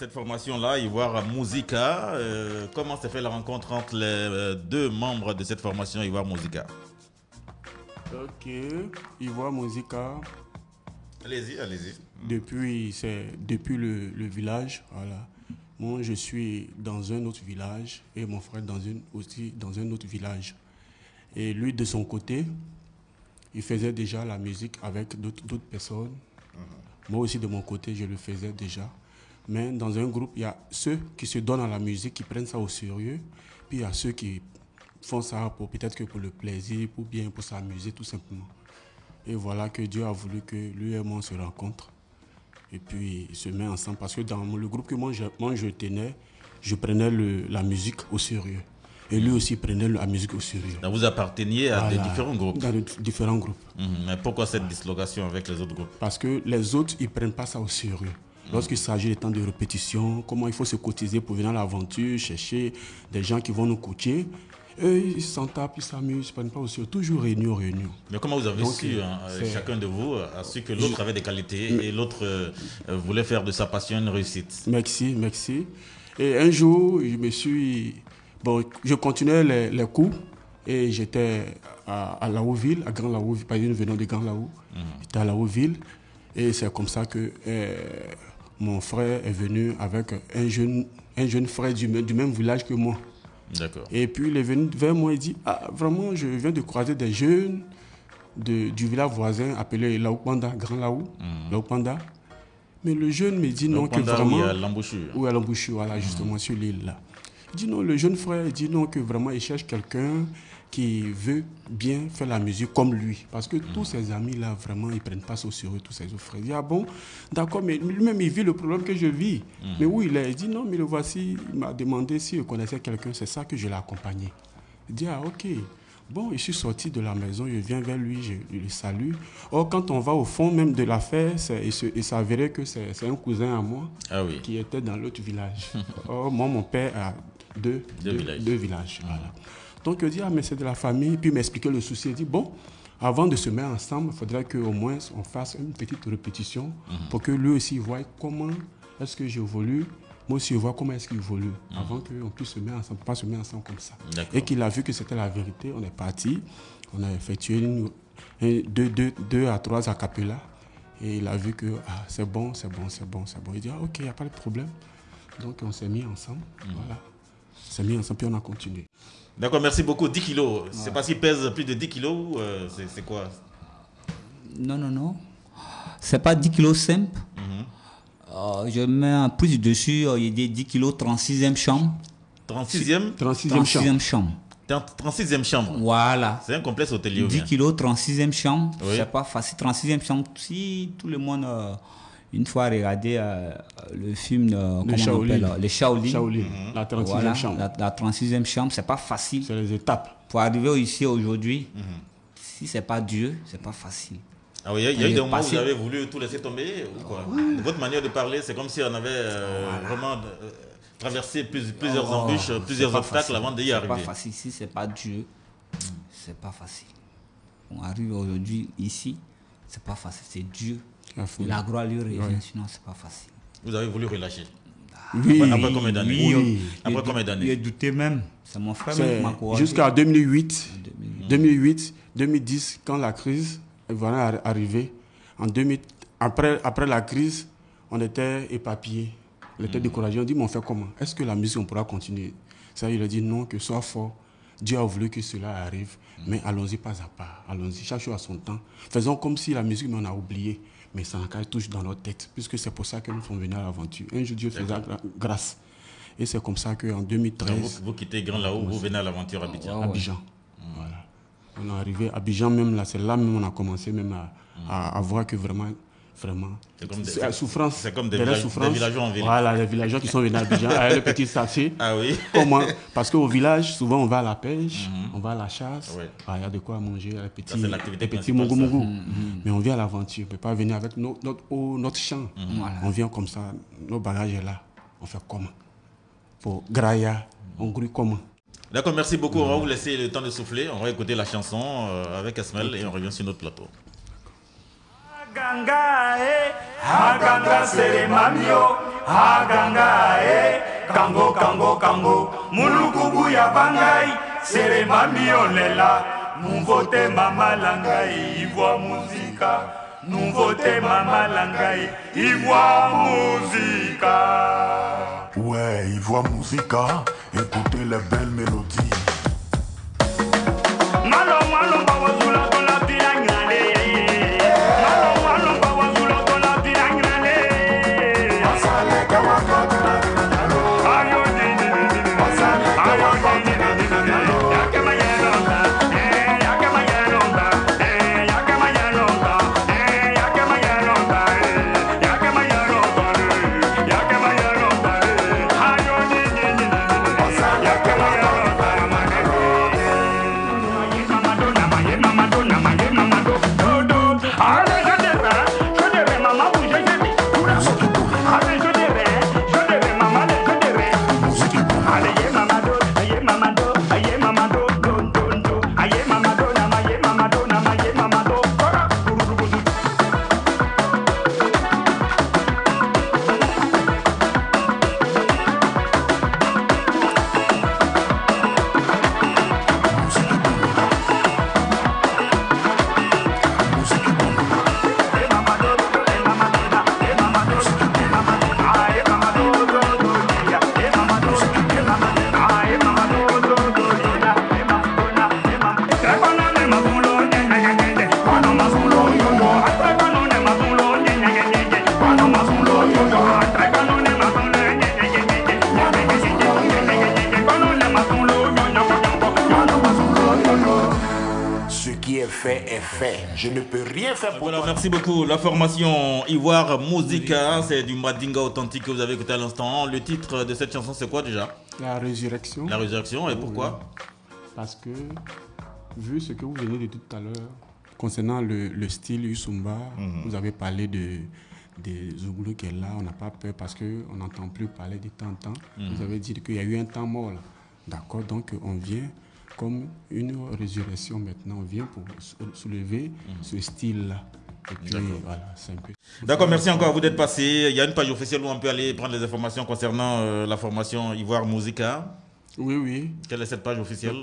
cette formation-là, Ivoire Musica. Comment s'est fait la rencontre entre les deux membres de cette formation Ivoire Musica? Ok, Ivoire Musica. Allez-y, allez-y. Depuis le village, voilà. Moi, je suis dans un autre village et mon frère aussi dans un autre village. Et lui, de son côté, il faisait déjà la musique avec d'autres personnes. Moi aussi, de mon côté, je le faisais déjà. Mais dans un groupe, il y a ceux qui se donnent à la musique, qui prennent ça au sérieux. Puis il y a ceux qui font ça peut-être que pour le plaisir, pour s'amuser tout simplement. Et voilà que Dieu a voulu que lui et moi se rencontrent. Et puis se met ensemble. Parce que dans le groupe que moi je tenais, je prenais la musique au sérieux. Et lui aussi prenait la musique au sérieux. Donc vous apparteniez à des différents groupes. Dans de différents groupes. Mais pourquoi cette dislocation avec les autres groupes? Parce que les autres, ils ne prennent pas ça au sérieux. Lorsqu'il s'agit des temps de répétition, comment il faut se cotiser pour venir à l'aventure, chercher des gens qui vont nous coacher. Eux, ils s'en tapent, ils s'amusent, ils ne prennent pas au sérieux. Toujours réunion. Mais comment vous avez su, chacun de vous, a su que l'autre avait des qualités et l'autre voulait faire de sa passion une réussite? Merci. Et un jour, je continuais les cours et j'étais à Laouville, à Grand Laou, parce que nous venons de Grand Laou. J'étais à Laouville et c'est comme ça que mon frère est venu avec un jeune frère du même village que moi. D'accord. Et puis il est venu vers moi et dit « Ah, vraiment, je viens de croiser des jeunes du village voisin appelé Laoupanda, Grand Laou, Laoupanda. » Mais le jeune me dit non, que vraiment... Où il y a l'embouchure. Oui, à l'embouchure, voilà, justement, sur l'île là. Il dit non, le jeune frère, il dit non, que vraiment il cherche quelqu'un qui veut bien faire la musique comme lui. Parce que tous ses amis là, vraiment, ils ne prennent pas ça au sérieux, tous ses autres frères. Il dit ah bon, d'accord, mais lui-même, il vit le problème que je vis. Mais où il est? Il dit non, mais le voici, il m'a demandé s'il connaissait quelqu'un, c'est ça que je l'ai accompagné. Il dit ah ok. Bon, je suis sorti de la maison, je viens vers lui, je le salue. Or, quand on va au fond même de l'affaire, il s'avérait que c'est un cousin à moi qui était dans l'autre village. Or, moi, mon père a deux villages. Voilà. Donc, il dit, ah, mais c'est de la famille. Puis, il m'expliquait le souci. Il dit, bon, avant de se mettre ensemble, il faudrait qu'au moins on fasse une petite répétition pour que lui aussi voie comment est-ce que j'évolue. Moi aussi, je vois comment est-ce qu'il évolue avant qu'on puisse se mettre ensemble, pas se mettre ensemble comme ça. Et qu'il a vu que c'était la vérité, on est parti, on a effectué deux à trois a cappella et il a vu que c'est bon. Il dit, ok, il n'y a pas de problème. Donc, on s'est mis ensemble, voilà. On s'est mis ensemble, puis on a continué. D'accord, merci beaucoup. 10 kilos, c'est parce qu'il pèse plus de 10 kilos ou c'est quoi? Non. C'est pas 10 kilos simple. Je mets un plus dessus, il y a 10 kilos, 36e chambre. 36e chambre. 36e chambre. Voilà. C'est un complexe hôtelier. 10 kilos, 36e chambre. Oui. C'est pas facile. 36e chambre. Si tout le monde, une fois regardé le film, les Shaolin. La 36e voilà, chambre. La 36e chambre, c'est pas facile. C'est les étapes. Pour arriver ici aujourd'hui, si c'est pas Dieu, c'est pas facile. Ah oui, il y a eu des moments où vous avez voulu tout laisser tomber ou quoi? De votre manière de parler, c'est comme si on avait vraiment traversé plusieurs embûches, plusieurs obstacles avant d'y arriver. C'est pas facile. Si c'est pas Dieu, c'est pas facile. On arrive aujourd'hui ici, c'est pas facile. C'est Dieu. La gloire lui revient, sinon c'est pas facile. Vous avez voulu relâcher? Oui. Après combien d'années? Oui. Après combien d'années? Il a douté même. C'est mon frère qui m'a encouragé. Jusqu'à 2008, 2010, quand la crise est arrivée, après la crise, on était éparpillés. On était découragés. On dit, mais on fait comment? Est-ce que la musique, on pourra continuer? Ça, il a dit non, que sois fort. Dieu a voulu que cela arrive, mais allons-y pas à pas. Allons-y, chaque chose à son temps. Faisons comme si la musique, on a oublié. Mais ça n'a touche dans notre tête, puisque c'est pour ça que nous sommes venus à l'aventure. Un jour, Dieu faisait grâce. Et c'est comme ça qu'en 2013... Vous quittez Grand Laou, vous venez à l'aventure à Abidjan. Abidjan, voilà. On est arrivé à Abidjan, même là, c'est là même on a commencé même à voir que vraiment, souffrance. C'est comme des villageois en ville. Voilà, les villageois qui sont venus à Abidjan, avec le petit sachet. Ah oui. Comment? Parce qu'au village, souvent on va à la pêche, on va à la chasse, il y a de quoi manger, les petits mougou. Mais on vient à l'aventure, on ne peut pas venir avec notre champ. On vient comme ça, nos bagages est là. On fait comment? Pour Graïa, on grue comment? D'accord, merci beaucoup. On va vous laisser le temps de souffler. On va écouter la chanson avec Esmel et on revient sur notre plateau. Aganga sere mamio, Aganga kango kango kango mulukubu ya bangai serema miolela nouveauté mama langai ivoire musica nouveauté mama langai ivoire musica. Ouais, ivoire musica, écoutez les belles mélodies. Malo malo bawazula tola tirangale malo malo bawazula tola tirangale asale kawaka ayo ni ayo ni yakama yalonda yakama yalonda yakama yalonda yakama yalonda yakama yalonda yakama yalonda ayo ni yakama yalonda Je ne peux rien faire pour voilà, toi. merci beaucoup. La formation Ivoire Musica, c'est du Madinga authentique que vous avez écouté à l'instant. Le titre de cette chanson, c'est quoi déjà? La résurrection. La résurrection, et pourquoi? Parce que, vu ce que vous venez de dire tout à l'heure, concernant le style Usumba, vous avez parlé des Zouglou qui est là, on n'a pas peur parce qu'on n'entend plus parler de temps en temps. Vous avez dit qu'il y a eu un temps mort là. D'accord, donc on vient comme une résurrection maintenant, on vient pour soulever ce style-là. Et puis voilà, c'est un peu... D'accord, merci encore à vous d'être passé. Il y a une page officielle où on peut aller prendre les informations concernant la formation Ivoire Musica. Oui, oui. Quelle est cette page officielle?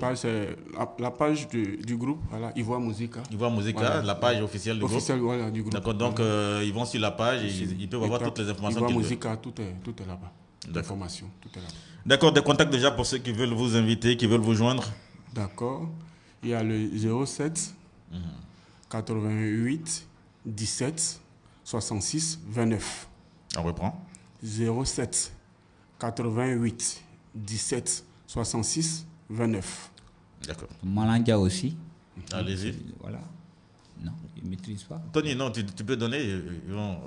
La page du groupe, voilà, Ivoire Musica. Ivoire Musica, voilà. La page officielle du groupe. Voilà, du groupe. D'accord, donc ils vont sur la page et ils peuvent avoir toutes les informations. Ivoire Musica, tout est là-bas. L'information, tout est là-bas. D'accord, des contacts déjà pour ceux qui veulent vous inviter, qui veulent vous joindre. D'accord. Il y a le 07 88 17 66 29. On reprend. 07 88 17 66 29. D'accord. Malanga aussi. Allez-y. Voilà. Non, ils ne maîtrisent pas. Tony, non, tu peux donner. Ils vont...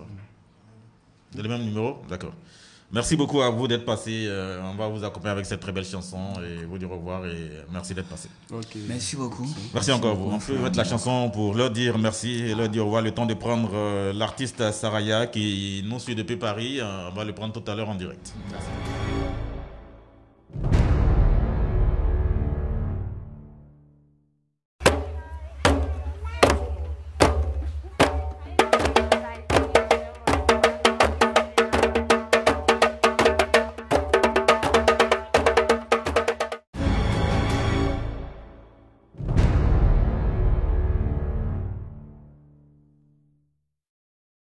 C'est le même numéro? D'accord. Merci beaucoup à vous d'être passé. On va vous accompagner avec cette très belle chanson et vous dire au revoir et merci d'être passé. Okay. Merci beaucoup. Merci encore à vous. On peut mettre la chanson pour leur dire merci et leur dire au revoir. Le temps de prendre l'artiste Saraya qui nous suit depuis Paris. On va le prendre tout à l'heure en direct. Merci.